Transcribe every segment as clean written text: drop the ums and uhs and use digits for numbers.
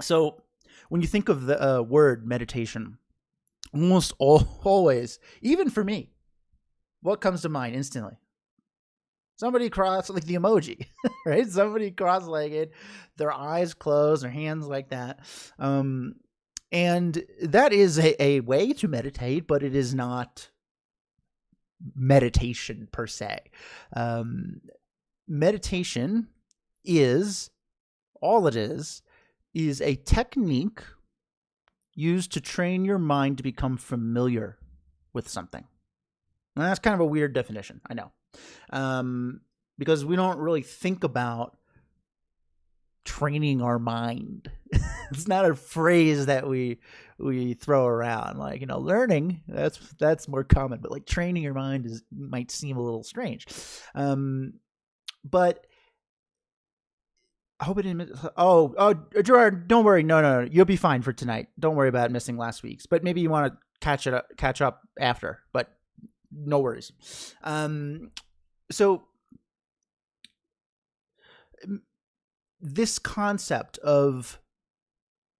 So when you think of the word meditation, almost always, even for me, what comes to mind instantly? Somebody cross, like the emoji, right? Somebody cross-legged, their eyes closed, their hands like that. And that is a way to meditate, but it is not meditation per se. Meditation is, all it is a technique used to train your mind to become familiar with something. And that's kind of a weird definition, I know. Because we don't really think about training our mind. It's not a phrase that we throw around, like, learning, that's more common, but like training your mind might seem a little strange. But I hope I didn't miss. Oh, Gerard, don't worry. No, you'll be fine for tonight. Don't worry about missing last week's. But maybe you want to catch up after. But no worries. So this concept of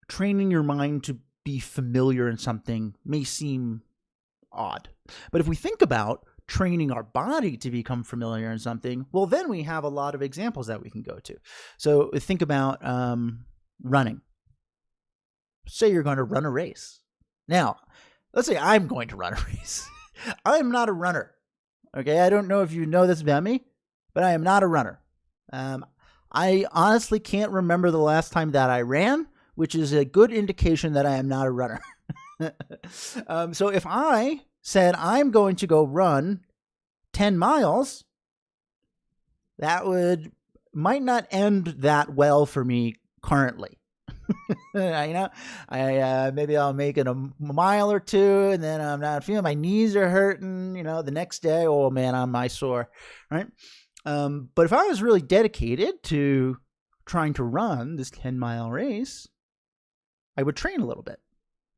training your mind to be familiar in something may seem odd, but if we think about training our body to become familiar in something, well, then we have a lot of examples that we can go to. So think about running. Say you're going to run a race. Now, let's say I'm going to run a race. I am not a runner. Okay, I don't know if you know this about me, but I am not a runner. I honestly can't remember the last time that I ran, which is a good indication that I am not a runner. So if I said I'm going to go run 10 miles, that might not end that well for me currently. Maybe I'll make it a mile or two, and then I'm not feeling, my knees are hurting. The next day, oh man, I'm sore, right? But if I was really dedicated to trying to run this 10-mile race, I would train a little bit,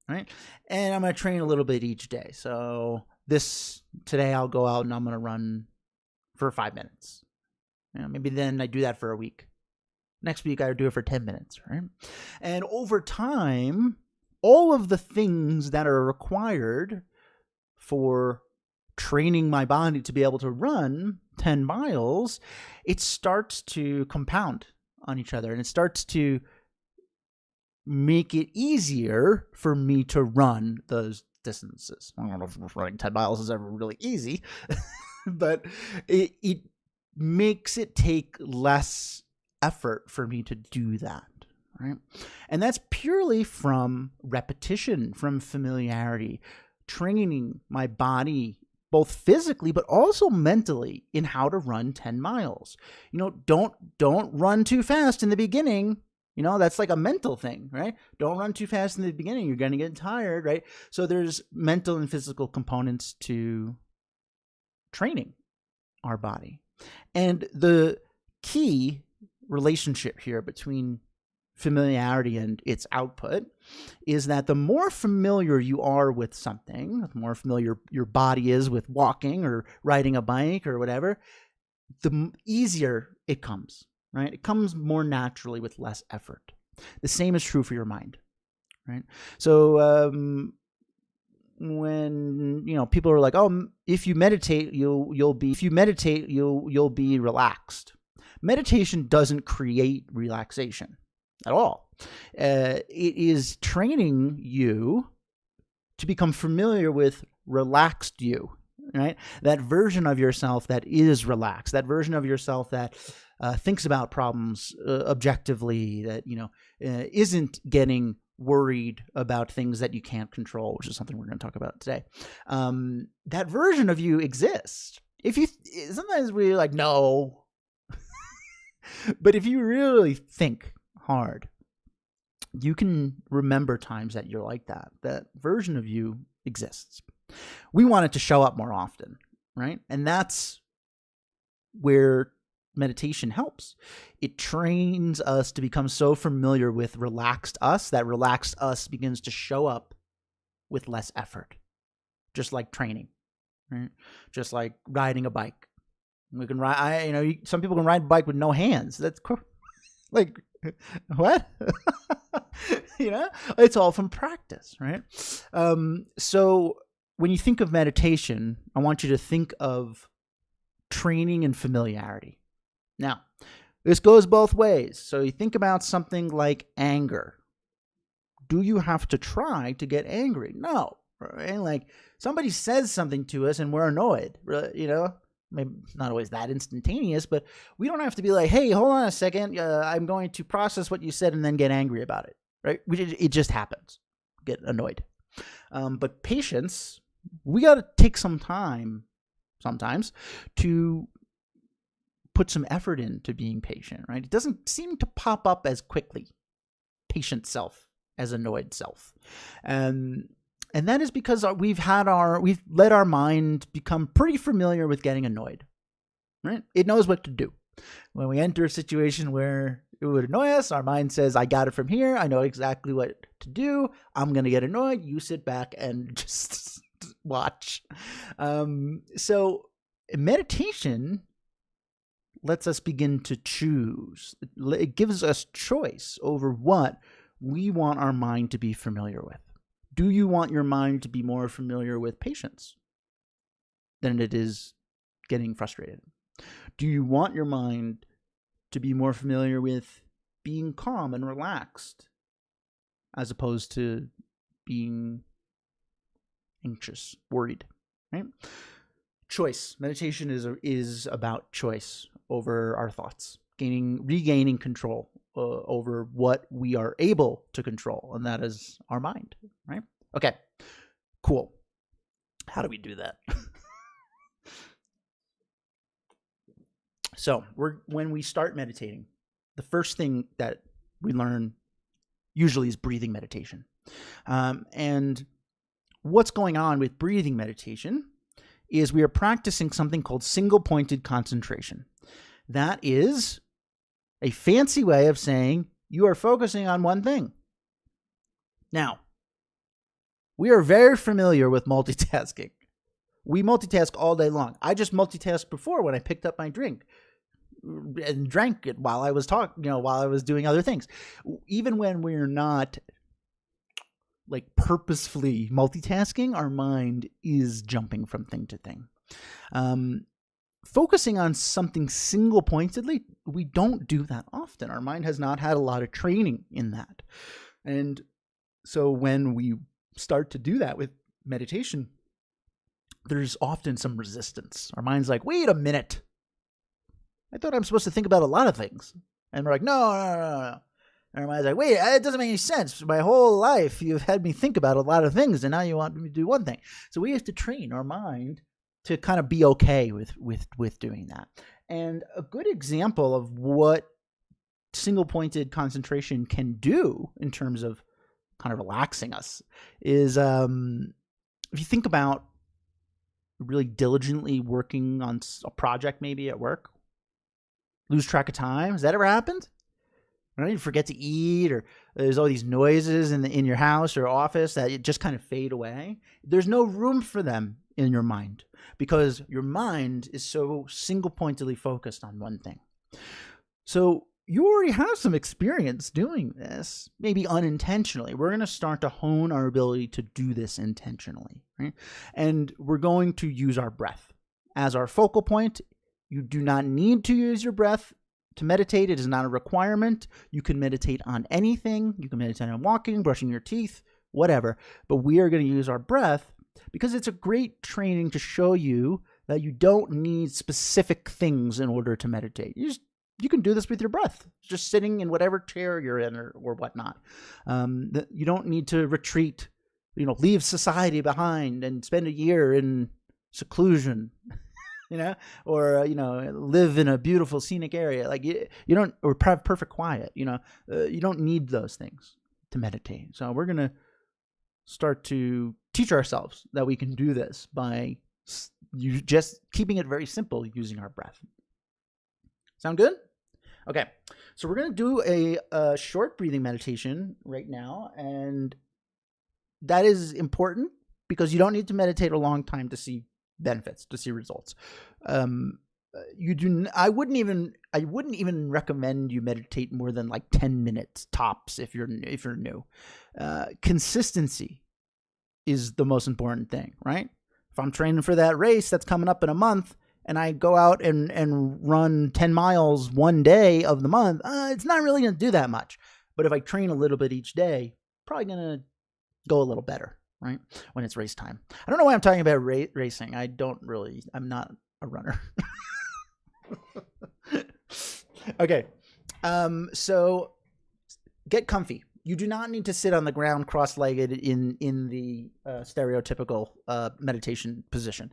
right? And I'm going to train a little bit each day. So today I'll go out and I'm going to run for 5 minutes. Maybe then I do that for a week. Next week I do it for 10 minutes, right? And over time, all of the things that are required for training my body to be able to run 10 miles, it starts to compound on each other, and it starts to make it easier for me to run those distances. I don't know if running 10 miles is ever really easy, but it makes it take less effort for me to do that, right? And that's purely from repetition, from familiarity, training my body both physically but also mentally in how to run 10 miles. Don't run too fast in the beginning. That's like a mental thing, right? Don't run too fast in the beginning. You're going to get tired, right? So there's mental and physical components to training our body. And the key relationship here between familiarity and its output is that the more familiar you are with something, the more familiar your body is with walking or riding a bike or whatever, the easier it comes, right? It comes more naturally with less effort. The same is true for your mind, right? So when people are like, "Oh, if you meditate, you'll be relaxed." Meditation doesn't create relaxation at all. It is training you to become familiar with relaxed you, right? That version of yourself that is relaxed, that version of yourself that thinks about problems objectively, that isn't getting worried about things that you can't control, which is something we're going to talk about today. That version of you exists. Sometimes we're like, no. But if you really think hard, you can remember times that you're like that. That version of you exists. We want it to show up more often, right? And that's where meditation helps. It trains us to become so familiar with relaxed us that relaxed us begins to show up with less effort, just like training, right? Just like riding a bike. We can ride. Some people can ride a bike with no hands. That's like what? It's all from practice, right? So when you think of meditation, I want you to think of training and familiarity. Now, this goes both ways. So you think about something like anger. Do you have to try to get angry? No, right? Like somebody says something to us and we're annoyed, maybe not always that instantaneous, but we don't have to be like, hey, hold on a second. I'm going to process what you said and then get angry about it, right? It just happens. Get annoyed. But patience, we got to take some time sometimes to put some effort into being patient, right? It doesn't seem to pop up as quickly. Patient self as annoyed self. And that is because we've let our mind become pretty familiar with getting annoyed, right? It knows what to do. When we enter a situation where it would annoy us, our mind says, I got it from here. I know exactly what to do. I'm going to get annoyed. You sit back and just watch. So meditation lets us begin to choose. It gives us choice over what we want our mind to be familiar with. Do you want your mind to be more familiar with patience than it is getting frustrated? Do you want your mind to be more familiar with being calm and relaxed as opposed to being anxious, worried, right? Choice. Meditation is about choice over our thoughts, regaining control over what we are able to control, and that is our mind, right? Okay, cool. How do we do that? So when we start meditating, the first thing that we learn usually is breathing meditation. And what's going on with breathing meditation is we are practicing something called single-pointed concentration. That is a fancy way of saying you are focusing on one thing. Now, we are very familiar with multitasking. We multitask all day long. I just multitasked before when I picked up my drink and drank it while I was while I was doing other things. Even when we're not like purposefully multitasking, our mind is jumping from thing to thing. Focusing on something single pointedly, we don't do that often. Our mind has not had a lot of training in that. And so when we start to do that with meditation, there's often some resistance. Our mind's like, wait a minute. I thought I'm supposed to think about a lot of things. And we're like, no. And our mind's like, wait, it doesn't make any sense. My whole life, you've had me think about a lot of things, and now you want me to do one thing. So we have to train our mind to kind of be okay with doing that. And a good example of what single-pointed concentration can do in terms of kind of relaxing us is if you think about really diligently working on a project maybe at work, lose track of time. Has that ever happened? Right? You forget to eat, or there's all these noises in your house or office that it just kind of fade away. There's no room for them in your mind because your mind is so single-pointedly focused on one thing. So you already have some experience doing this, maybe unintentionally. We're going to start to hone our ability to do this intentionally, right? And we're going to use our breath as our focal point. You do not need to use your breath to meditate. It is not a requirement. You can meditate on anything. You can meditate on walking, brushing your teeth, whatever. But we are going to use our breath because it's a great training to show you that you don't need specific things in order to meditate. You can do this with your breath, just sitting in whatever chair you're in or whatnot. You don't need to retreat, leave society behind and spend a year in seclusion, or, live in a beautiful scenic area. Like you don't, or have perfect quiet, you don't need those things to meditate. So we're going to start to teach ourselves that we can do this by just keeping it very simple using our breath. Sound good? Okay, so we're going to do a short breathing meditation right now, and that is important because you don't need to meditate a long time to see benefits, to see results. I wouldn't even recommend you meditate more than like 10 minutes tops if you're new. Consistency is the most important thing, right? If I'm training for that race that's coming up in a month and I go out and run 10 miles one day of the month, it's not really going to do that much. But if I train a little bit each day, probably going to go a little better, right? When it's race time. I don't know why I'm talking about racing. I'm not a runner. Okay. So get comfy. You do not need to sit on the ground cross-legged in the stereotypical meditation position.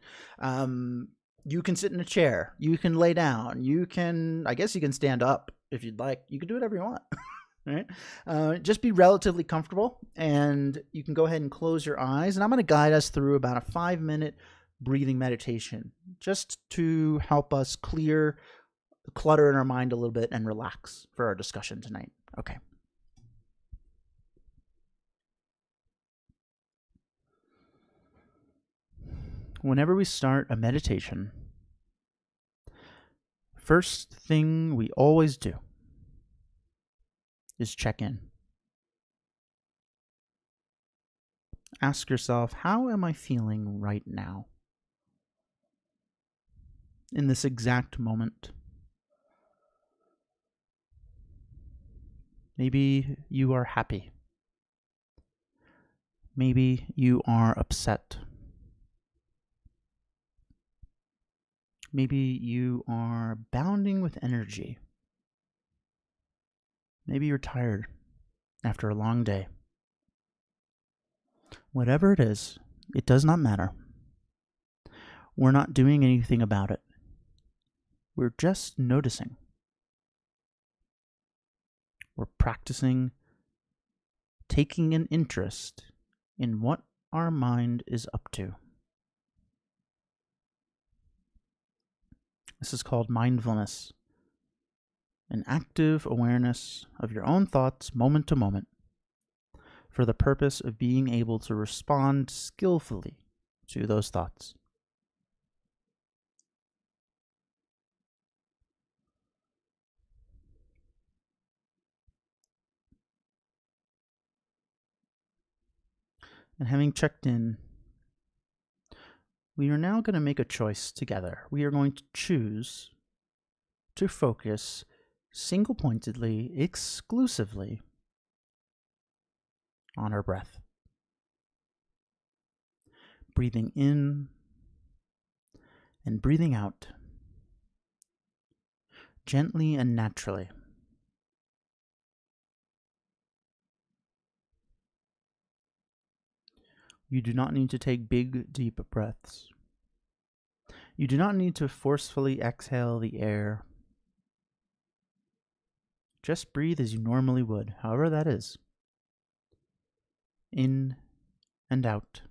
You can sit in a chair. You can lay down. I guess you can stand up if you'd like. You can do whatever you want. Right? Just be relatively comfortable, and you can go ahead and close your eyes. And I'm going to guide us through about a 5-minute breathing meditation just to help us clear the clutter in our mind a little bit and relax for our discussion tonight. Okay. Whenever we start a meditation, first thing we always do is check in. Ask yourself, how am I feeling right now? In this exact moment. Maybe you are happy. Maybe you are upset. Maybe you are bounding with energy. Maybe you're tired after a long day. Whatever it is, it does not matter. We're not doing anything about it. We're just noticing. We're practicing taking an interest in what our mind is up to. This is called mindfulness, an active awareness of your own thoughts moment to moment for the purpose of being able to respond skillfully to those thoughts. And having checked in, we are now going to make a choice together. We are going to choose to focus single-pointedly, exclusively on our breath. Breathing in and breathing out, gently and naturally. You do not need to take big, deep breaths. You do not need to forcefully exhale the air. Just breathe as you normally would, however that is. In and out.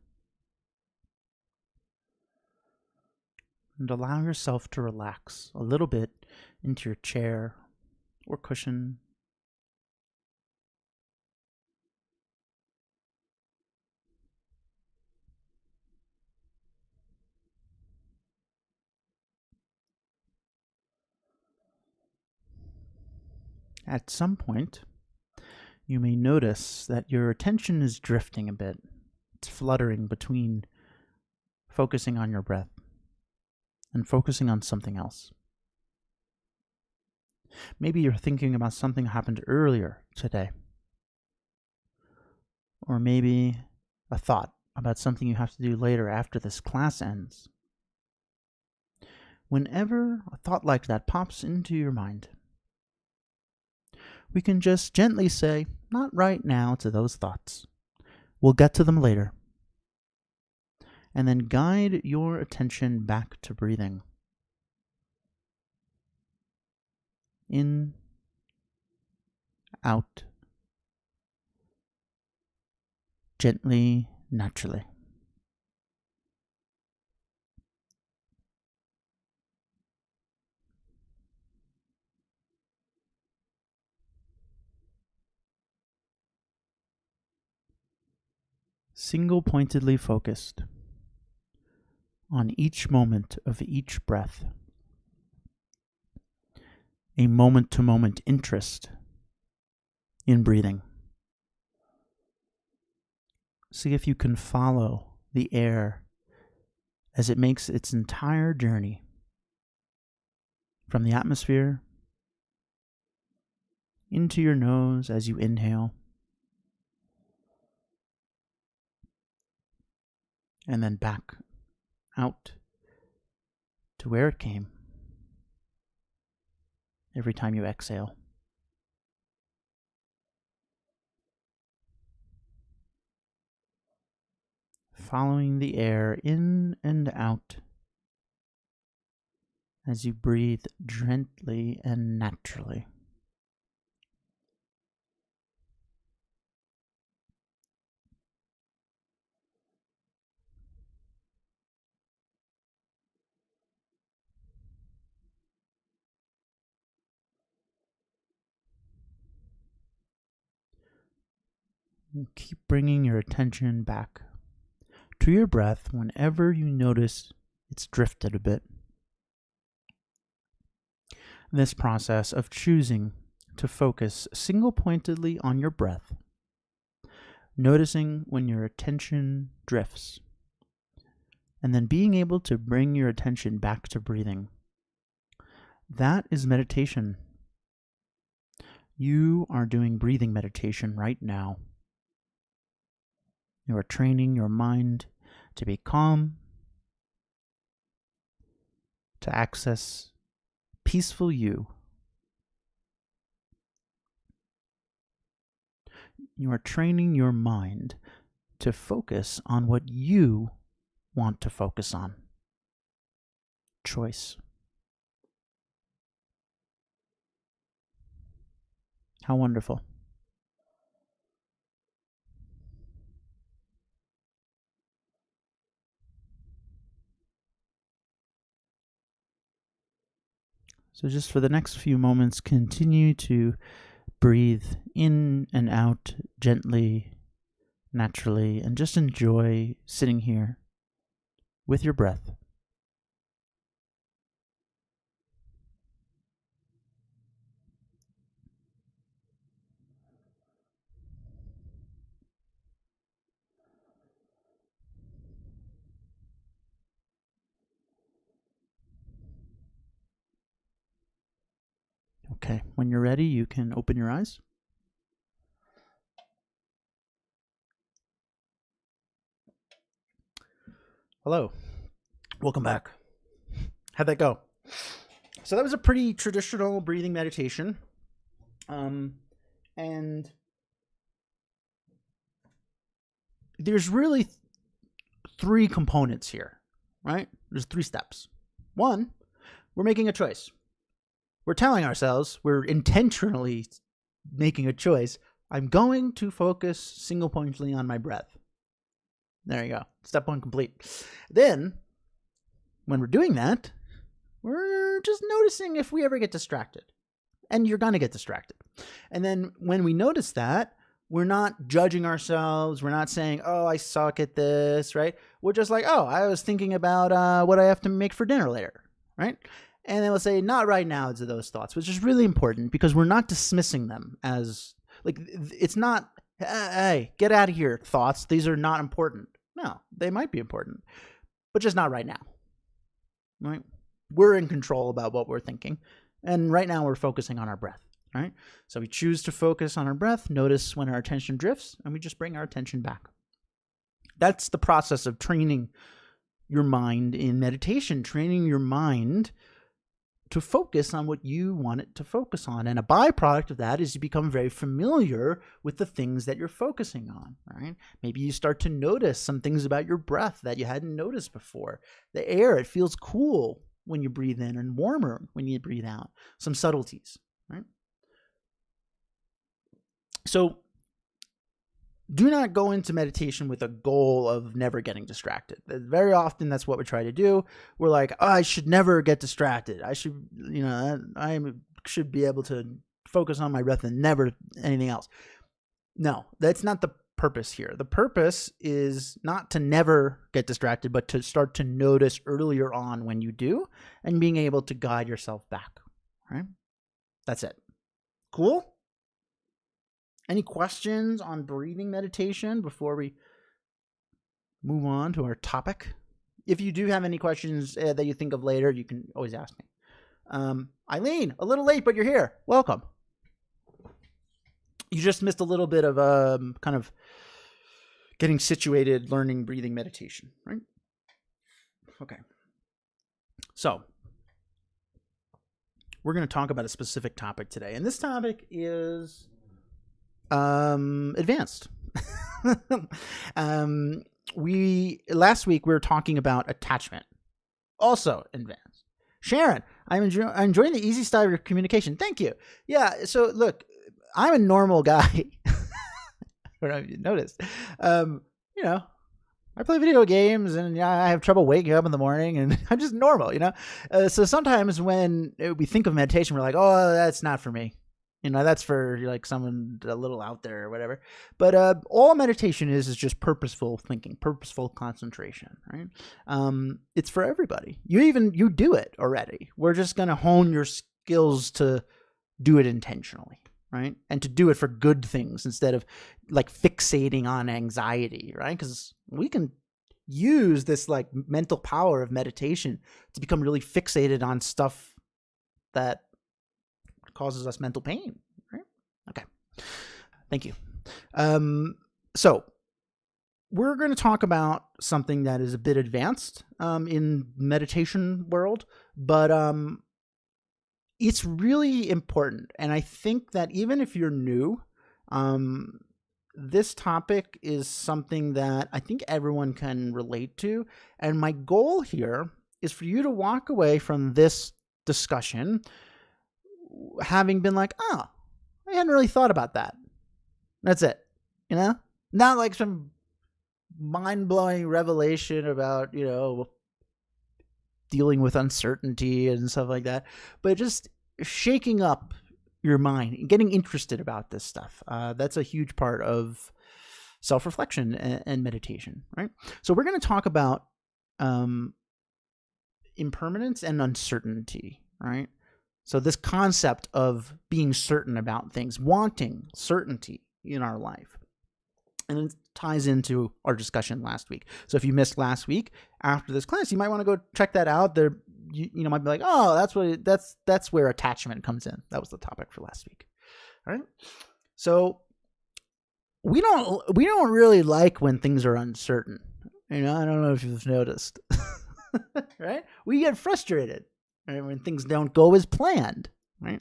And allow yourself to relax a little bit into your chair or cushion. At some point, you may notice that your attention is drifting a bit. It's fluttering between focusing on your breath and focusing on something else. Maybe you're thinking about something that happened earlier today. Or maybe a thought about something you have to do later after this class ends. Whenever a thought like that pops into your mind, we can just gently say, not right now, to those thoughts. We'll get to them later. And then guide your attention back to breathing. In, out, gently, naturally. Single-pointedly focused on each moment of each breath. a moment-to-moment interest in breathing. See if you can follow the air as it makes its entire journey from the atmosphere into your nose as you inhale, and then back out to where it came every time you exhale. Following the air in and out as you breathe gently and naturally. And keep bringing your attention back to your breath whenever you notice it's drifted a bit. This process of choosing to focus single-pointedly on your breath, noticing when your attention drifts, and then being able to bring your attention back to breathing. That is meditation. You are doing breathing meditation right now. You are training your mind to be calm, to access peaceful you. You are training your mind to focus on what you want to focus on. Choice. How wonderful. So just for the next few moments, continue to breathe in and out gently, naturally, and just enjoy sitting here with your breath. Okay, when you're ready, you can open your eyes. Hello. Welcome back. How'd that go? So that was a pretty traditional breathing meditation. And there's really three components here, right? There's 3 steps. 1, we're making a choice. We're telling ourselves, we're intentionally making a choice. I'm going to focus single-pointedly on my breath. There you go. Step 1 complete. Then, when we're doing that, we're just noticing if we ever get distracted. And you're going to get distracted. And then when we notice that, we're not judging ourselves. We're not saying, oh, I suck at this, right? We're just like, oh, I was thinking about what I have to make for dinner later, right? And then we'll say, not right now to those thoughts, which is really important because we're not dismissing them as, like, it's not, hey, get out of here, thoughts. These are not important. No, they might be important, but just not right now, right? We're in control about what we're thinking. And right now we're focusing on our breath, right? So we choose to focus on our breath, notice when our attention drifts, and we just bring our attention back. That's the process of training your mind in meditation, training your mind to focus on what you want it to focus on. And a byproduct of that is you become very familiar with the things that you're focusing on, right? Maybe you start to notice some things about your breath that you hadn't noticed before. The air, it feels cool when you breathe in and warmer when you breathe out. Some subtleties, right? So do not go into meditation with a goal of never getting distracted. Very often that's what we try to do. We're like, oh, I should never get distracted. I should, I should be able to focus on my breath and never anything else. No, that's not the purpose here. The purpose is not to never get distracted, but to start to notice earlier on when you do and being able to guide yourself back, right? That's it. Cool? Any questions on breathing meditation before we move on to our topic? If you do have any questions that you think of later, you can always ask me. Eileen, a little late, but you're here. Welcome. You just missed a little bit of kind of getting situated, learning breathing meditation, right? Okay. So we're going to talk about a specific topic today, and this topic is advanced. Last week we were talking about attachment, also advanced. Sharon, I'm enjoying the easy style of communication. Thank you. Yeah. So look, I'm a normal guy. I don't know if you noticed. I play video games and I have trouble waking up in the morning, and I'm just normal, So sometimes when we think of meditation, we're like, oh, that's not for me. That's for like someone a little out there or whatever. But all meditation is just purposeful thinking, purposeful concentration, right? It's for everybody. You do it already. We're just going to hone your skills to do it intentionally, right? And to do it for good things instead of like fixating on anxiety, right? Because we can use this like mental power of meditation to become really fixated on stuff that causes us mental pain, right? Okay. Thank you. So we're going to talk about something that is a bit advanced in meditation world, but it's really important. And I think that even if you're new, this topic is something that I think everyone can relate to. And my goal here is for you to walk away from this discussion having been like, oh, I hadn't really thought about that. That's it. Not like some mind-blowing revelation about, dealing with uncertainty and stuff like that, but just shaking up your mind, getting interested about this stuff. That's a huge part of self-reflection and meditation, right? So we're going to talk about impermanence and uncertainty, right? So this concept of being certain about things, wanting certainty in our life. And it ties into our discussion last week. So if you missed last week, after this class, you might want to go check that out. There, you might be like, oh, that's where attachment comes in. That was the topic for last week. All right. So we don't really like when things are uncertain. I don't know if you've noticed, right? We get frustrated, right, when things don't go as planned, right?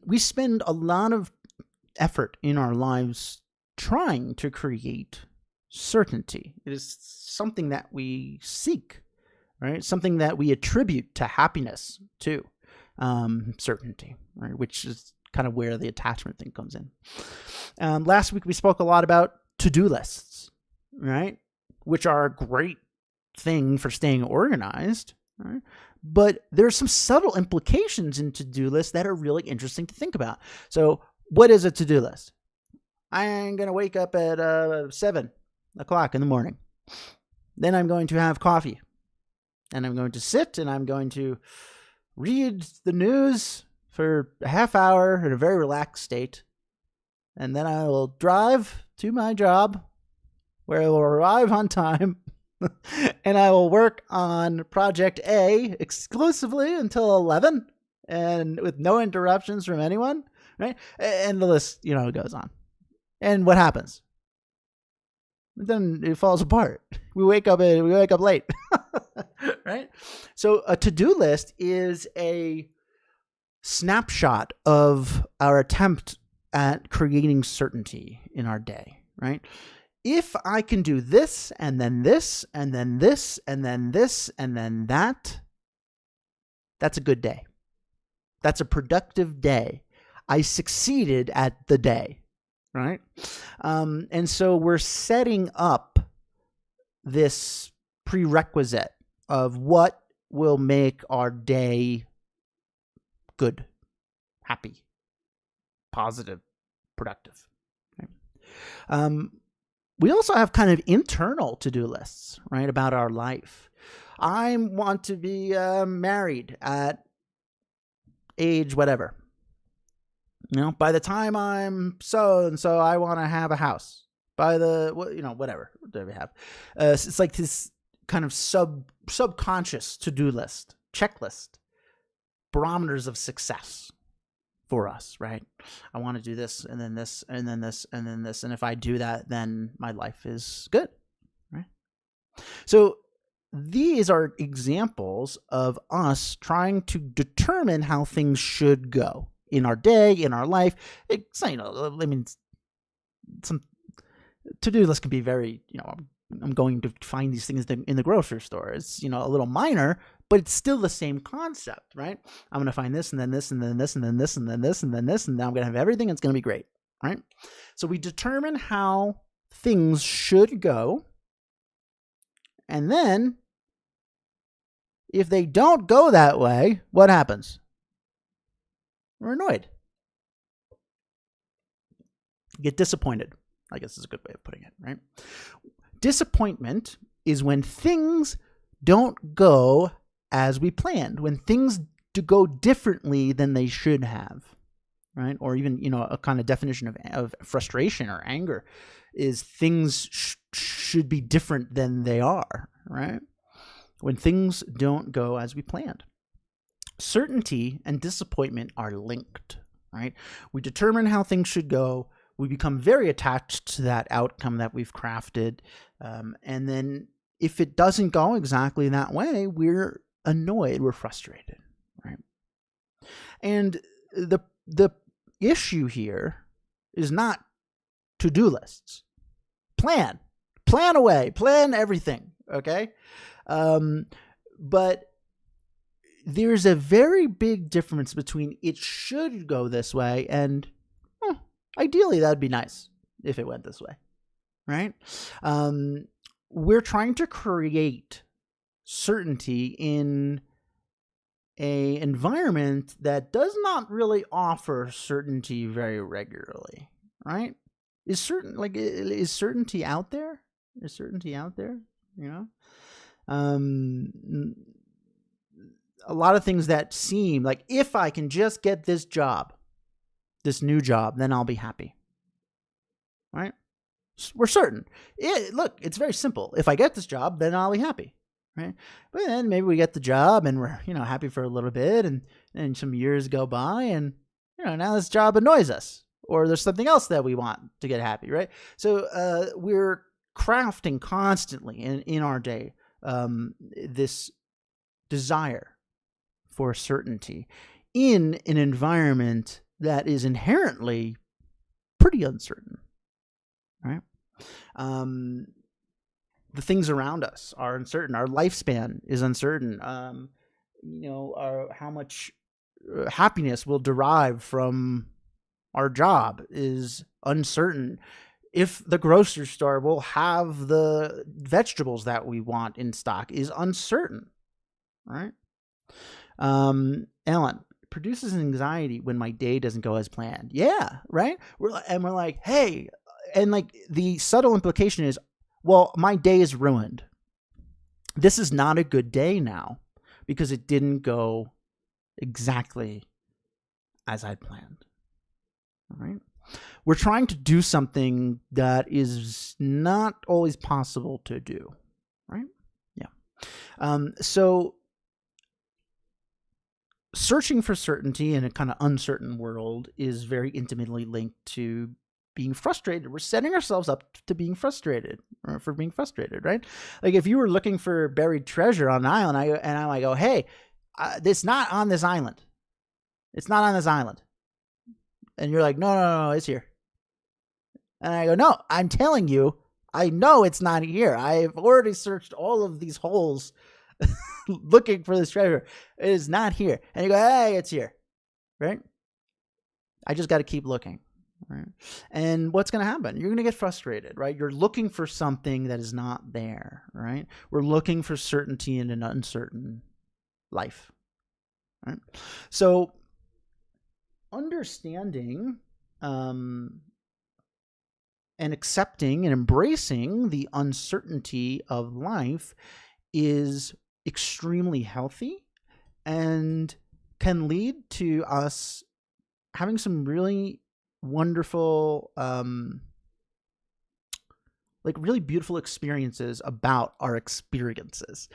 We spend a lot of effort in our lives trying to create certainty. It is something that we seek, right? Something that we attribute to happiness too, certainty, right? Which is kind of where the attachment thing comes in. Last week we spoke a lot about to-do lists, right? Which are a great thing for staying organized, right? But there's some subtle implications in to-do lists that are really interesting to think about. So what is a to-do list? I'm going to wake up at 7 o'clock in the morning. Then I'm going to have coffee. And I'm going to sit and I'm going to read the news for a half hour in a very relaxed state. And then I will drive to my job where I will arrive on time. And I will work on project A exclusively until 11 and with no interruptions from anyone, right? And the list, goes on. And what happens? Then it falls apart. We wake up late, right? So a to-do list is a snapshot of our attempt at creating certainty in our day, right? If I can do this, and then this, and then this, and then this, and then that, that's a good day. That's a productive day. I succeeded at the day. Right? And so we're setting up this prerequisite of what will make our day good, happy, positive, productive. Right? We also have kind of internal to-do lists, right, about our life. I want to be married at age whatever. By the time I'm so and so, I want to have a house. By the whatever we have, it's like this kind of subconscious to-do list, checklist, barometers of success for us, right? I want to do this, and then this, and then this, and then this, and if I do that, then my life is good, right? So these are examples of us trying to determine how things should go in our day, in our life. It's, some to-do list can be very, I'm going to find these things in the grocery store. It's, a little minor, but it's still the same concept, right? I'm going to find this, and then this, and then this, and then this, and then this, and then this, and then I'm going to have everything. It's going to be great, right? So we determine how things should go. And then if they don't go that way, what happens? We're annoyed. Get disappointed, I guess is a good way of putting it, right? Disappointment is when things don't go as we planned, when things go differently than they should have, right? Or even, a kind of definition of frustration or anger is things should be different than they are, right? When things don't go as we planned. Certainty and disappointment are linked, right? We determine how things should go. We become very attached to that outcome that we've crafted. And then if it doesn't go exactly that way, we're annoyed, we're frustrated, right? And the issue here is not to-do lists. Plan away, plan everything, okay? But there's a very big difference between it should go this way and ideally that would be nice if it went this way, right? We're trying to create certainty in an environment that does not really certainty very regularly, right? Is certainty out there? Is certainty out there? A lot of things that seem like, if I can just get this job, this new job, then I'll be happy, right? We're certain. Look, it's very simple. If I get this job, then I'll be happy, right? But then maybe we get the job and we're, happy for a little bit, and some years go by, and, now this job annoys us, or there's something else that we want to get happy, right? So we're crafting constantly in our day this desire for certainty in an environment that is inherently pretty uncertain, right? The things around us are uncertain. Our lifespan is uncertain. How much happiness we'll derive from our job is uncertain. If the grocery store will have the vegetables that we want in stock is uncertain, right? Ellen, produces anxiety when my day doesn't go as planned. Yeah, right? We're like, hey, and like the subtle implication is, well, my day is ruined. This is not a good day now because it didn't go exactly as I planned. All right? We're trying to do something that is not always possible to do, right? Yeah. So searching for certainty in a kind of uncertain world is very intimately linked to being frustrated. We're setting ourselves up to being frustrated, or for being frustrated, right? Like if you were looking for buried treasure on an island, I go, hey, it's not on this island. It's not on this island. And you're like, no, it's here. And I go, no, I'm telling you, I know it's not here. I've already searched all of these holes looking for this treasure. It is not here. And you go, hey, it's here, right? I just got to keep looking, right? And what's going to happen? You're going to get frustrated, right? You're looking for something that is not there, right? We're looking for certainty in an uncertain life, right? So understanding and accepting and embracing the uncertainty of life is extremely healthy and can lead to us having some really wonderful, really beautiful experiences about our experiences,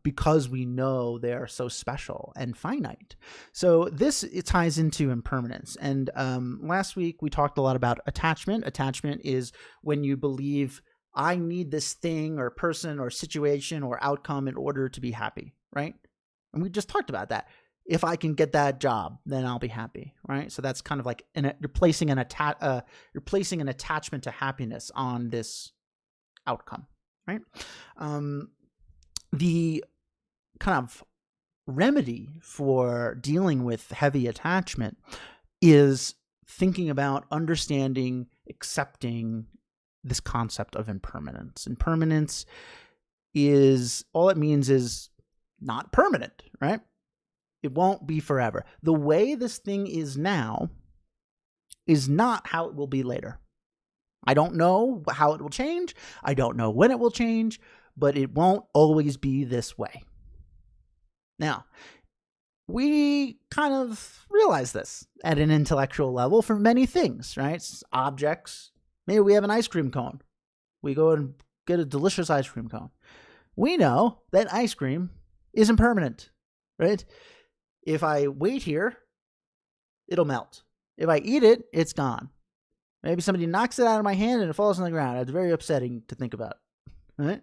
because we know they are so special and finite. So it ties into impermanence. And last week we talked a lot about attachment. Attachment is when you believe I need this thing or person or situation or outcome in order to be happy, right? And we just talked about that. If I can get that job, then I'll be happy, right? So that's kind of like you're placing an attachment to happiness on this outcome, right? The kind of remedy for dealing with heavy attachment is thinking about understanding, accepting this concept of impermanence. Impermanence is, all it means is not permanent, right? It won't be forever. The way this thing is now is not how it will be later. I don't know how it will change. I don't know when it will change, but it won't always be this way. Now, we kind of realize this at an intellectual level for many things, right? Objects. Maybe we have an ice cream cone. We go and get a delicious ice cream cone. We know that ice cream is impermanent, right? If I wait here, it'll melt. If I eat it, it's gone. Maybe somebody knocks it out of my hand and it falls on the ground. It's very upsetting to think about, right?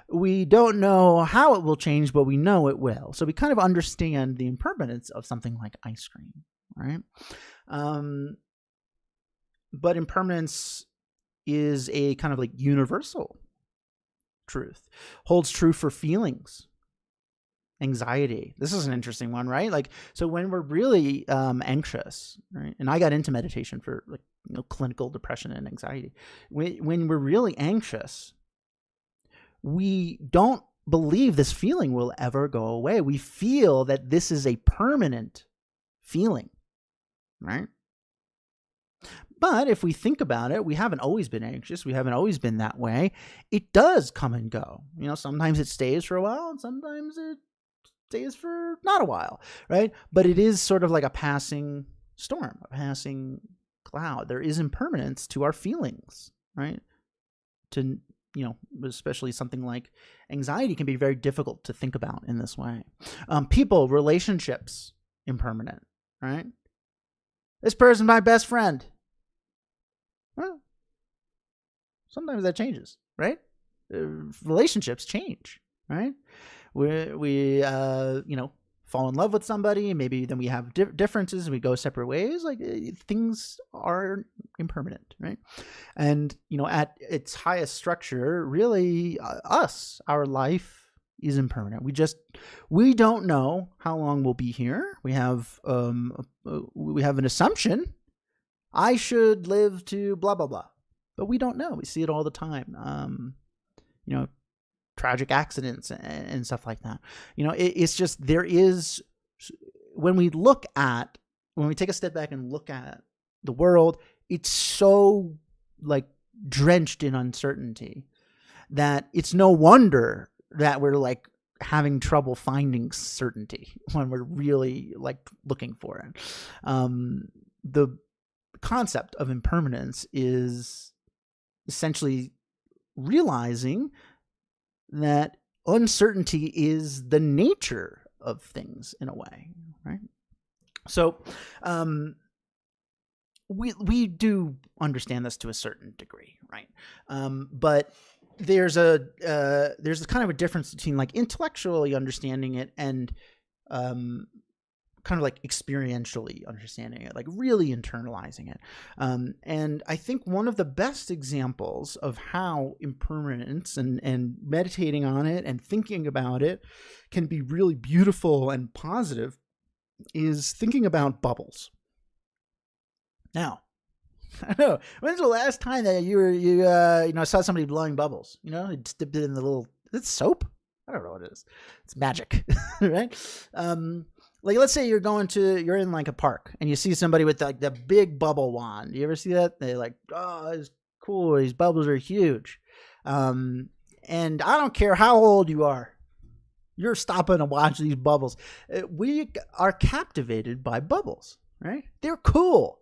We don't know how it will change, but we know it will. So we kind of understand the impermanence of something like ice cream, right? But impermanence is a kind of like universal truth. Holds true for feelings. Anxiety. This is an interesting one, right? Like, so when we're really anxious, right? And I got into meditation for clinical depression and anxiety. When we're really anxious, we don't believe this feeling will ever go away. We feel that this is a permanent feeling, right? But if we think about it, we haven't always been anxious. We haven't always been that way. It does come and go. Sometimes it stays for a while and sometimes it stays for not a while, right? But it is sort of like a passing storm, a passing cloud. There is impermanence to our feelings, right? Especially something like anxiety can be very difficult to think about in this way. People, relationships, impermanent, right? This person's my best friend. Well, sometimes that changes, right? Relationships change, right? We fall in love with somebody, maybe then we have differences and we go separate ways. Like, things are impermanent, right? And at its highest structure, really, our life is impermanent. We don't know how long we'll be here. We have an assumption. I should live to blah blah blah, but we don't know. We see it all the time. Tragic accidents and stuff like that. It's just, there is, when we take a step back and look at the world, it's so drenched in uncertainty that it's no wonder that we're having trouble finding certainty when we're really looking for it. The concept of impermanence is essentially realizing that uncertainty is the nature of things in a way, right? So we do understand this to a certain degree, right? But there's a kind of a difference between intellectually understanding it and kind of experientially understanding it, really internalizing it. And I think one of the best examples of how impermanence and meditating on it and thinking about it can be really beautiful and positive is thinking about bubbles. Now, I don't know, when's the last time that you saw somebody blowing bubbles? You dipped it in the little, is it soap? I don't know what it is. It's magic, right? Let's say you're in a park and you see somebody with the big bubble wand. You ever see that? They're oh, it's cool. These bubbles are huge. And I don't care how old you are. You're stopping to watch these bubbles. We are captivated by bubbles, right? They're cool.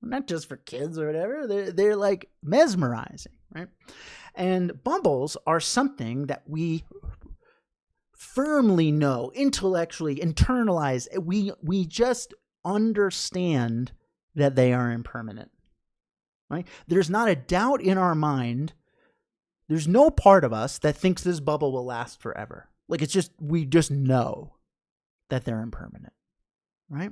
Not just for kids or whatever. They're like mesmerizing, right? And bubbles are something that we firmly know, intellectually internalize. We just understand that they are impermanent, right? There's not a doubt in our mind. There's no part of us that thinks this bubble will last forever. Like we just know that they're impermanent, right?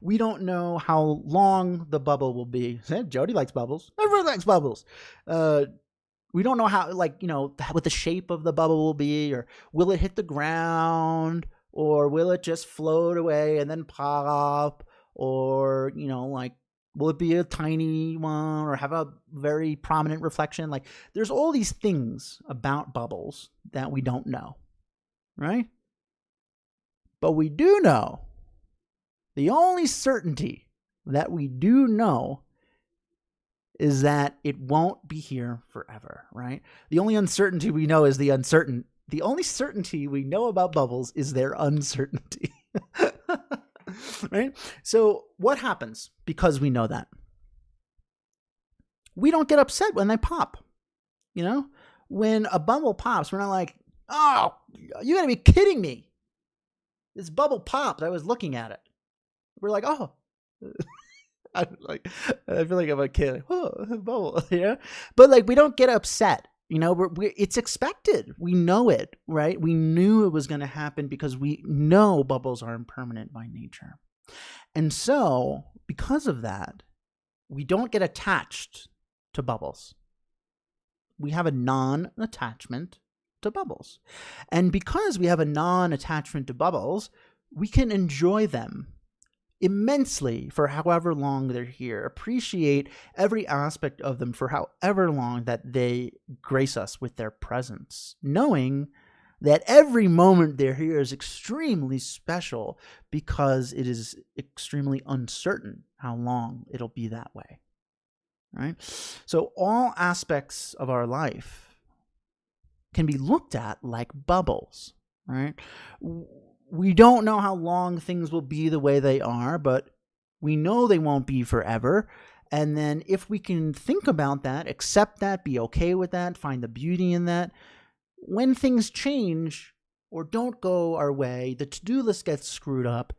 We don't know how long the bubble will be. Jody likes bubbles. Everyone likes bubbles. We don't know how, what the shape of the bubble will be, or will it hit the ground, or will it just float away and then pop, or, will it be a tiny one or have a very prominent reflection? Like, there's all these things about bubbles that we don't know, right? But we do know, the only certainty that we do know is that it won't be here forever, right? The only uncertainty we know is the uncertain. The only certainty we know about bubbles is their uncertainty. Right? So what happens because we know that? We don't get upset when they pop. When a bubble pops, we're not like, oh, you gotta be kidding me. This bubble popped. I was looking at it. We're like, oh. I feel like I'm a kid. Like, oh, a bubble, But we don't get upset. It's expected. We know it, right? We knew it was going to happen because we know bubbles are impermanent by nature. And so, because of that, we don't get attached to bubbles. We have a non-attachment to bubbles. And because we have a non-attachment to bubbles, we can enjoy them immensely for however long they're here, appreciate every aspect of them for however long that they grace us with their presence, knowing that every moment they're here is extremely special because it is extremely uncertain how long it'll be that way, right? So all aspects of our life can be looked at like bubbles, right? We don't know how long things will be the way they are, but we know they won't be forever. And then if we can think about that, accept that, be okay with that, find the beauty in that, when things change or don't go our way, the to-do list gets screwed up,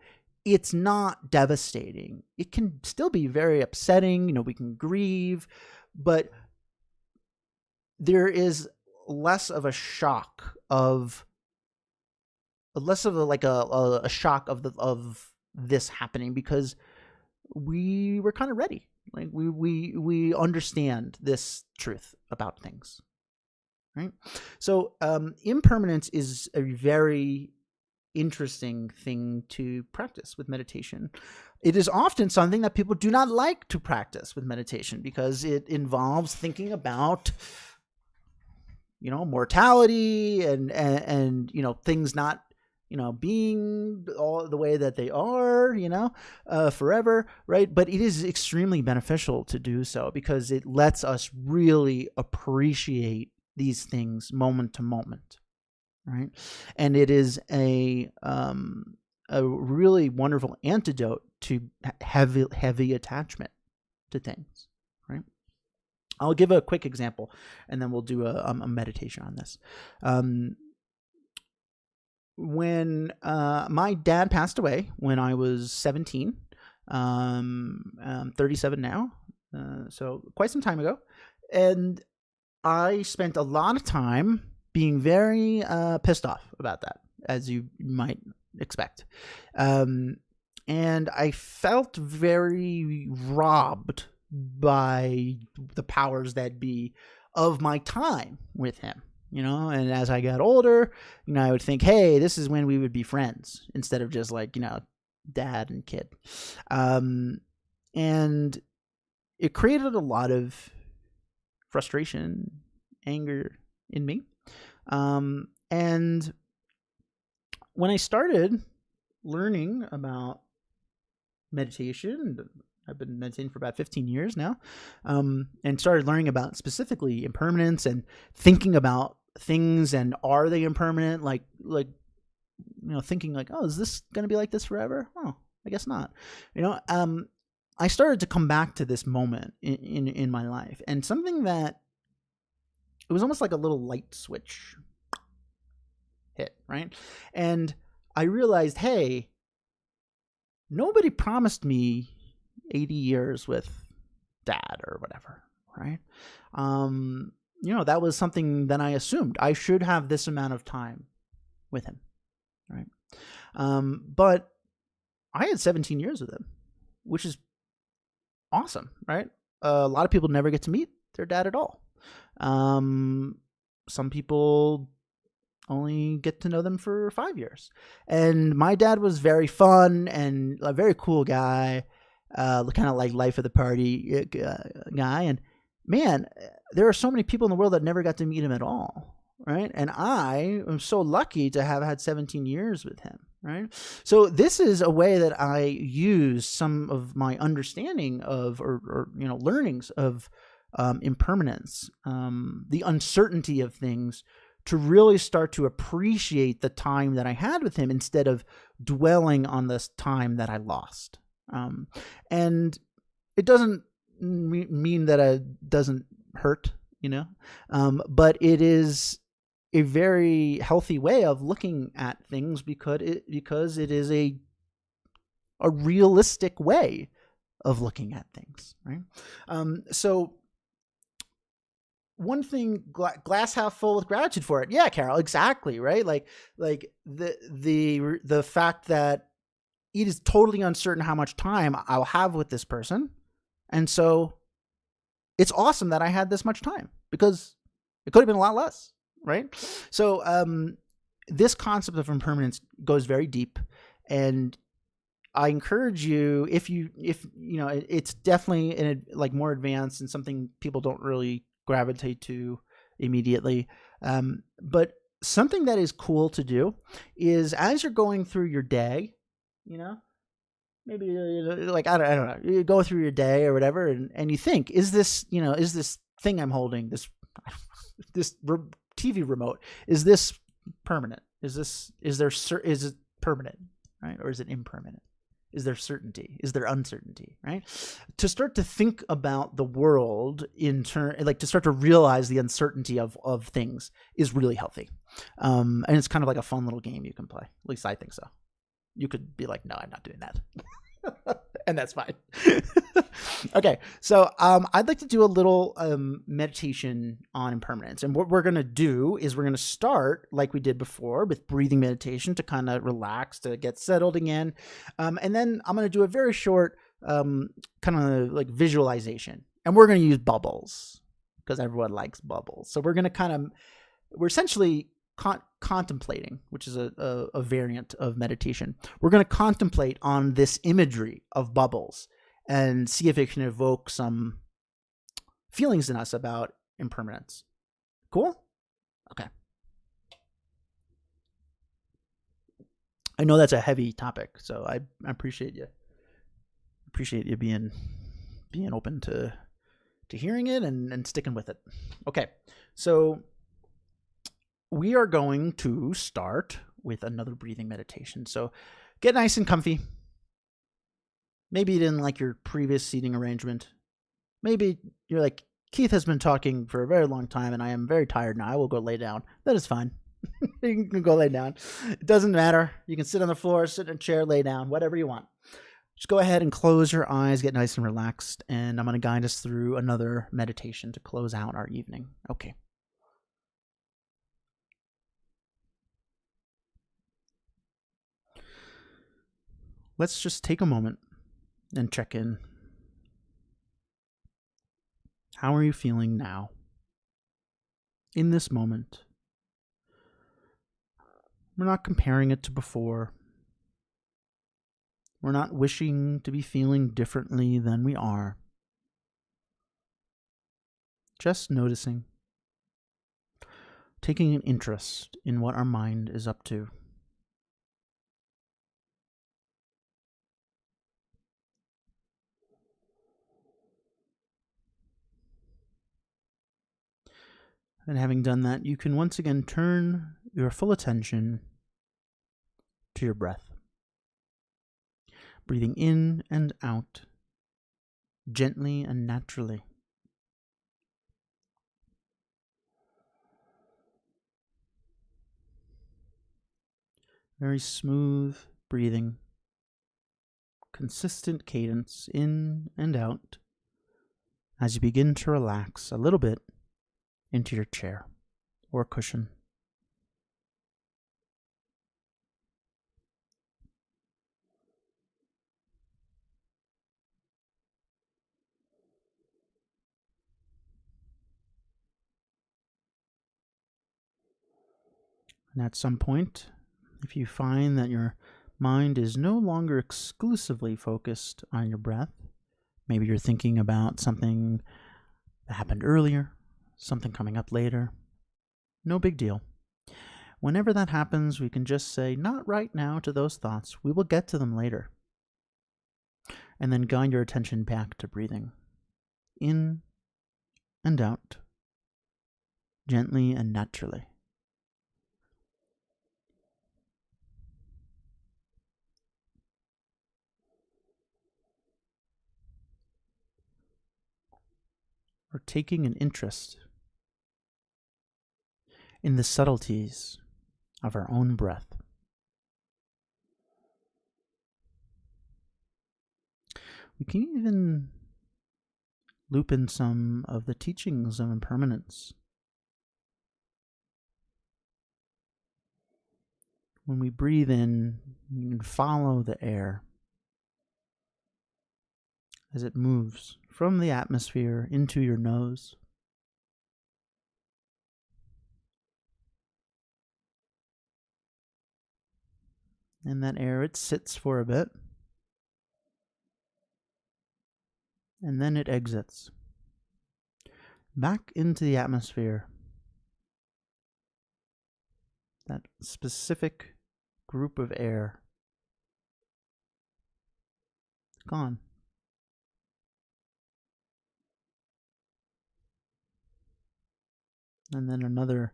it's not devastating. It can still be very upsetting. We can grieve, but there is less of a shock of a shock of this happening because we were kind of ready. Like we understand this truth about things, right? So impermanence is a very interesting thing to practice with meditation. It is often something that people do not like to practice with meditation because it involves thinking about mortality and things not being all the way that they are, forever, right? But it is extremely beneficial to do so because it lets us really appreciate these things moment to moment, right? And it is a really wonderful antidote to heavy attachment to things, right? I'll give a quick example, and then we'll do a meditation on this. When my dad passed away when I was 17, I'm 37 now, so quite some time ago, and I spent a lot of time being very pissed off about that, as you might expect. And I felt very robbed by the powers that be of my time with him. And as I got older, I would think, hey, this is when we would be friends instead of just dad and kid. And it created a lot of frustration, anger in me. And when I started learning about meditation, I've been meditating for about 15 years now, and started learning about specifically impermanence and thinking about things and are they impermanent? Thinking oh, is this going to be like this forever? Oh, I guess not. I started to come back to this moment in my life, and something that it was almost like a little light switch hit, right? And I realized, hey, nobody promised me 80 years with dad or whatever, right? That was something that I assumed I should have this amount of time with him, right? But I had 17 years with him, which is awesome, right? A lot of people never get to meet their dad at all. Some people only get to know them for 5 years. And my dad was very fun and a very cool guy, kind of like life of the party guy. And man, there are so many people in the world that never got to meet him at all, right? And I am so lucky to have had 17 years with him, right? So this is a way that I use some of my understanding of, or learnings of impermanence, the uncertainty of things, to really start to appreciate the time that I had with him instead of dwelling on this time that I lost. And it doesn't mean that it doesn't hurt, but it is a very healthy way of looking at things because it is a realistic way of looking at things, right? So one thing, glass half full with gratitude for it. Yeah, Carol, exactly, right? Like the fact that it is totally uncertain how much time I'll have with this person, and so it's awesome that I had this much time, because it could have been a lot less, right? So this concept of impermanence goes very deep, and I encourage you, if it's definitely like more advanced and something people don't really gravitate to immediately. But something that is cool to do is, as you're going through your day, maybe like, I don't know, you go through your day or whatever, and you think, is this thing I'm holding, this TV remote, is this permanent? Is it permanent, right? Or is it impermanent? Is there certainty? Is there uncertainty, right? To start to think about the world to start to realize the uncertainty of things is really healthy. And it's kind of like a fun little game you can play. At least I think so. You could be like, no, I'm not doing that. And that's fine. Okay, so I'd like to do a little meditation on impermanence. And what we're going to do is we're going to start, like we did before, with breathing meditation to kind of relax, to get settled again. And then I'm going to do a very short kind of like visualization. And we're going to use bubbles, because everyone likes bubbles. So we're going to we're essentially contemplating, which is a variant of meditation. We're going to contemplate on this imagery of bubbles and see if it can evoke some feelings in us about impermanence. Cool? Okay. I know that's a heavy topic, so I appreciate you. Appreciate you being open to hearing it and sticking with it. Okay, so we are going to start with another breathing meditation. So get nice and comfy. Maybe you didn't like your previous seating arrangement. Maybe you're like, Keith has been talking for a very long time and I am very tired now. I will go lay down. That is fine. You can go lay down. It doesn't matter. You can sit on the floor, sit in a chair, lay down, whatever you want. Just go ahead and close your eyes, get nice and relaxed, and I'm going to guide us through another meditation to close out our evening. Okay. Let's just take a moment and check in. How are you feeling now? In this moment. We're not comparing it to before. We're not wishing to be feeling differently than we are. Just noticing. Taking an interest in what our mind is up to. And having done that, you can once again turn your full attention to your breath. breathing in and out, gently and naturally. Very smooth breathing, consistent cadence in and out as you begin to relax a little bit into your chair or cushion. And at some point, if you find that your mind is no longer exclusively focused on your breath, maybe you're thinking about something that happened earlier, something coming up later, no big deal. Whenever that happens, we can just say, not right now to those thoughts. We will get to them later. And then guide your attention back to breathing. In and out, gently and naturally. Or taking an interest in the subtleties of our own breath. We can even loop in some of the teachings of impermanence. When we breathe in, you can follow the air as it moves from the atmosphere into your nose. And that air, it sits for a bit. And then it exits back into the atmosphere. That specific group of air. Gone. And then another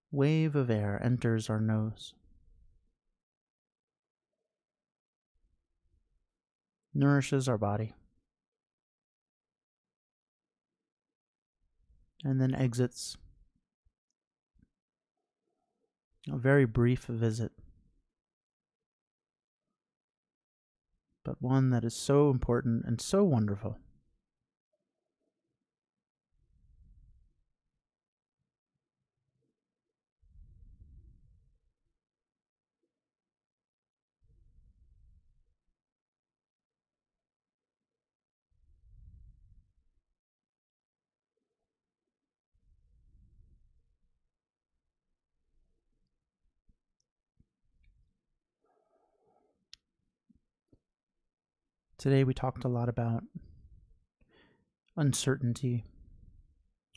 wave of air enters our nose. Nourishes our body. And then exits. A very brief visit, but one that is so important and so wonderful. Today we talked a lot about uncertainty,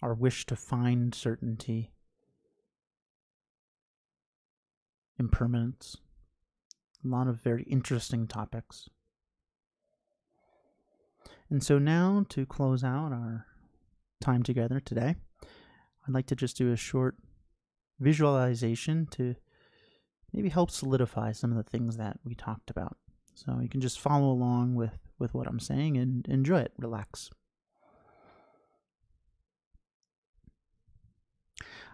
our wish to find certainty, impermanence, a lot of very interesting topics. And so now, to close out our time together today, I'd like to just do a short visualization to maybe help solidify some of the things that we talked about. So you can just follow along with what I'm saying and enjoy it, relax.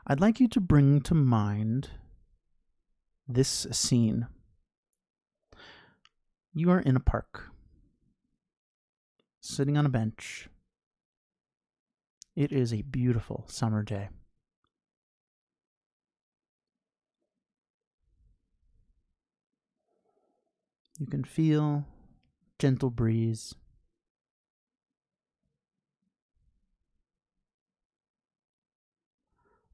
I'd like you to bring to mind this scene. You are in a park, sitting on a bench. It is a beautiful summer day. You can feel gentle breeze.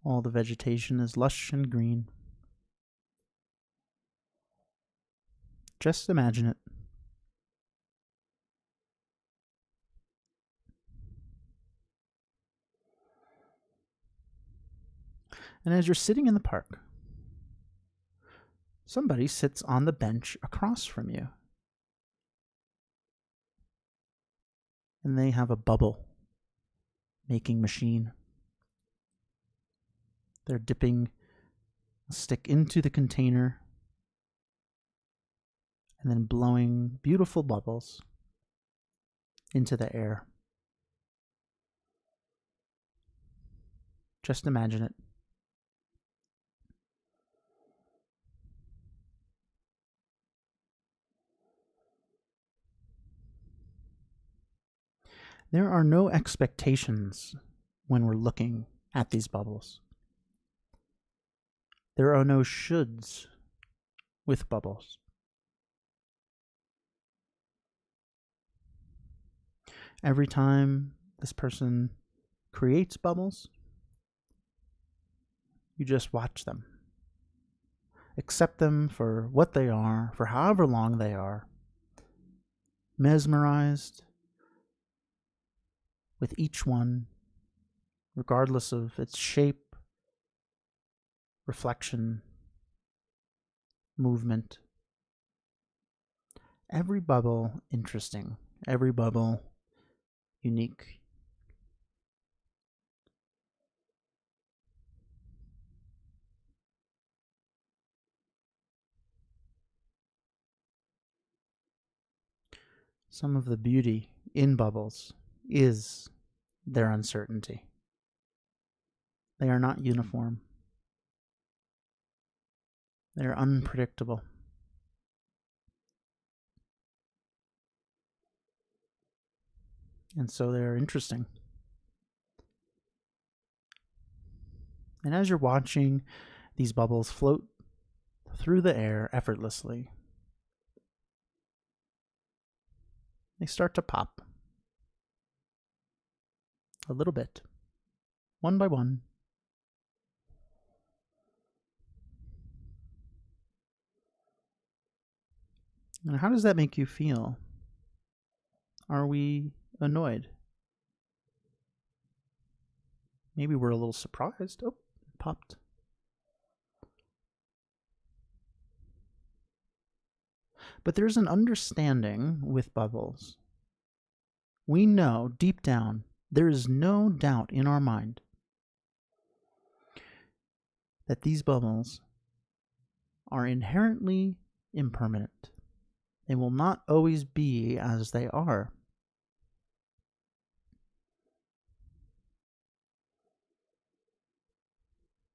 All the vegetation is lush and green. Just imagine it. And as you're sitting in the park, somebody sits on the bench across from you. And they have a bubble making machine. They're dipping a stick into the container and then blowing beautiful bubbles into the air. Just imagine it. There are no expectations when we're looking at these bubbles. There are no shoulds with bubbles. Every time this person creates bubbles, you just watch them. Accept them for what they are, for however long they are. Mesmerized with each one, regardless of its shape, reflection, movement. Every bubble interesting, every bubble unique. Some of the beauty in bubbles is their uncertainty. They are not uniform. They are unpredictable. And so they're interesting. And as you're watching these bubbles float through the air effortlessly, they start to pop. A little bit. One by one. And how does that make you feel? Are we annoyed? Maybe we're a little surprised. Oh, it popped. But there's an understanding with bubbles. We know deep down, there is no doubt in our mind that these bubbles are inherently impermanent. They will not always be as they are.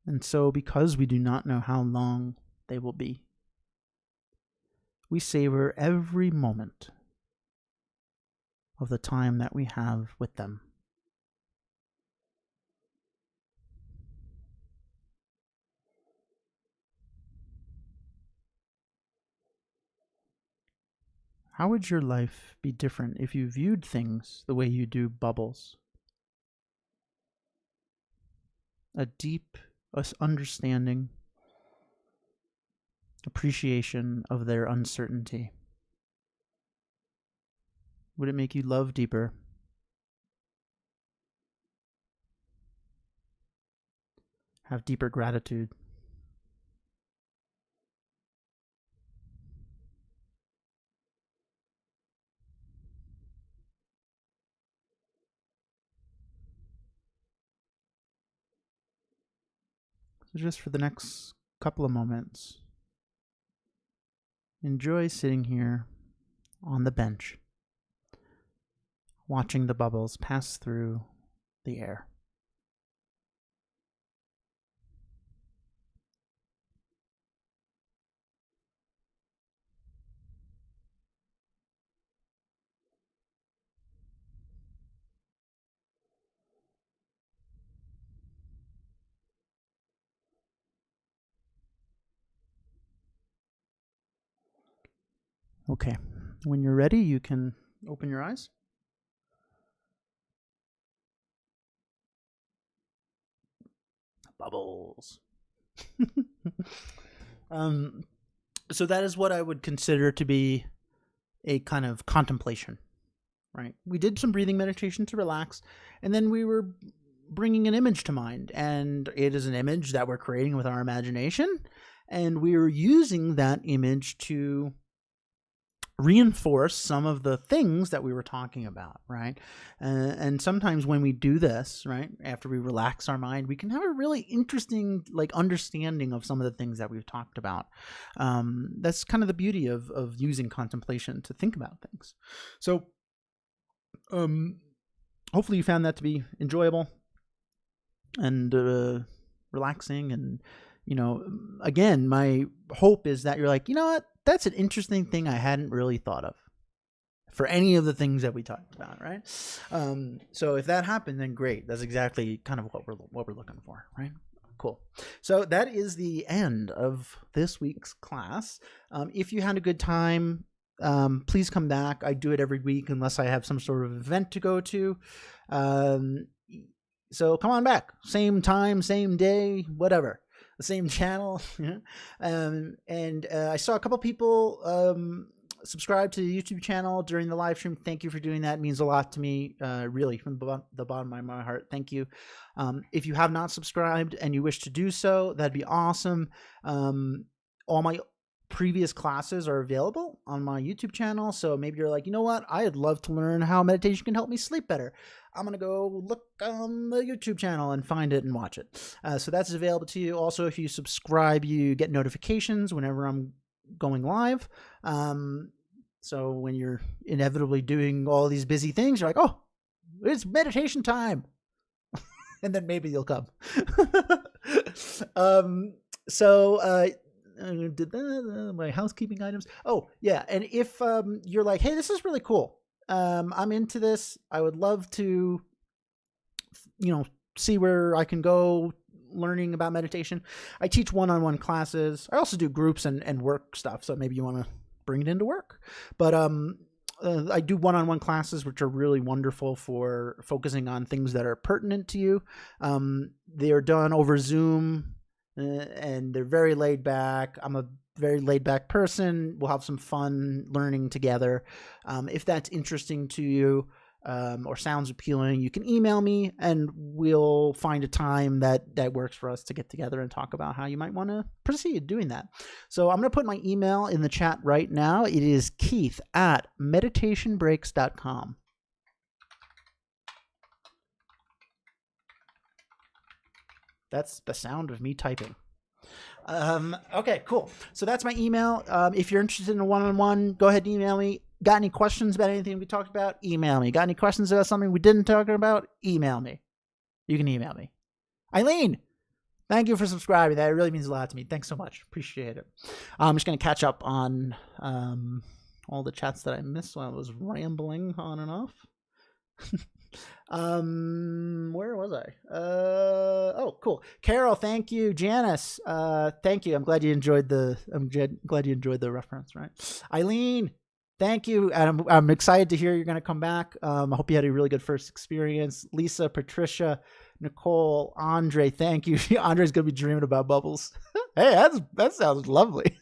And so, because we do not know how long they will be, we savor every moment of the time that we have with them. How would your life be different if you viewed things the way you do bubbles? A deep understanding, appreciation of their uncertainty. Would it make you love deeper? Have deeper gratitude? So just for the next couple of moments, enjoy sitting here on the bench, watching the bubbles pass through the air. Okay, when you're ready, you can open your eyes. Bubbles. So that is what I would consider to be a kind of contemplation, right? We did some breathing meditation to relax, and then we were bringing an image to mind, and it is an image that we're creating with our imagination, and we are using that image to reinforce some of the things that we were talking about, right? And sometimes when we do this, right, after we relax our mind, we can have a really interesting like understanding of some of the things that we've talked about. That's kind of the beauty of using contemplation to think about things. So hopefully you found that to be enjoyable and relaxing. And again, my hope is that you're like, you know what, that's an interesting thing I hadn't really thought of for any of the things that we talked about, right? So if that happened, then great. That's exactly kind of what we're looking for, right? Cool. So that is the end of this week's class. If you had a good time, please come back. I do it every week unless I have some sort of event to go to. So come on back. Same time, same day, whatever. The same channel. And I saw a couple people subscribe to the YouTube channel during the live stream. Thank you for doing that. It means a lot to me, really, from the bottom of my heart. Thank you. If you have not subscribed and you wish to do so, that'd be awesome. All my previous classes are available on my YouTube channel. So maybe you're like, you know what? I'd love to learn how meditation can help me sleep better. I'm going to go look on the YouTube channel and find it and watch it. So that's available to you. Also, if you subscribe, you get notifications whenever I'm going live. So when you're inevitably doing all these busy things, you're like, oh, it's meditation time. And then maybe you'll come. Did my housekeeping items. Oh, yeah. And if you're like, hey, this is really cool. I'm into this. I would love to, see where I can go learning about meditation. I teach one-on-one classes. I also do groups and work stuff. So maybe you want to bring it into work. But I do one-on-one classes, which are really wonderful for focusing on things that are pertinent to you. They're done over Zoom. And they're very laid back. I'm a very laid back person. We'll have some fun learning together. If that's interesting to you or sounds appealing, you can email me and we'll find a time that works for us to get together and talk about how you might want to proceed doing that. So I'm going to put my email in the chat right now. It is keith@meditationbreaks.com. That's the sound of me typing. Okay, cool. So that's my email. If you're interested in a one-on-one, go ahead and email me. Got any questions about anything we talked about? Email me. Got any questions about something we didn't talk about? Email me. You can email me. Eileen, thank you for subscribing. That really means a lot to me. Thanks so much. Appreciate it. I'm just going to catch up on all the chats that I missed while I was rambling on and off. Where was I? Oh, cool. Carol, thank you. Janice, thank you. I'm glad you enjoyed the reference, right? Eileen, thank you. And I'm excited to hear you're going to come back. I hope you had a really good first experience. Lisa, Patricia, Nicole, Andre, thank you. Andre's going to be dreaming about bubbles. Hey, that sounds lovely.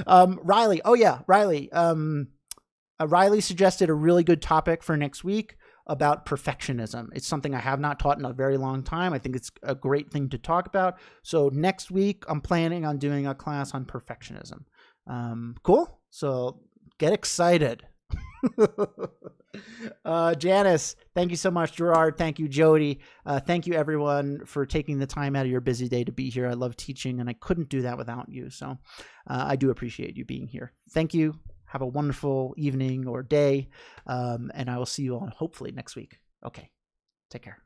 Riley. Oh yeah. Riley. Riley suggested a really good topic for next week about perfectionism. It's something I have not taught in a very long time. I think it's a great thing to talk about. So next week, I'm planning on doing a class on perfectionism. Cool. So get excited. Janice, thank you so much. Gerard, thank you. Jody, thank you everyone for taking the time out of your busy day to be here. I love teaching and I couldn't do that without you. So I do appreciate you being here. Thank you. Have a wonderful evening or day, and I will see you all hopefully next week. Okay, take care.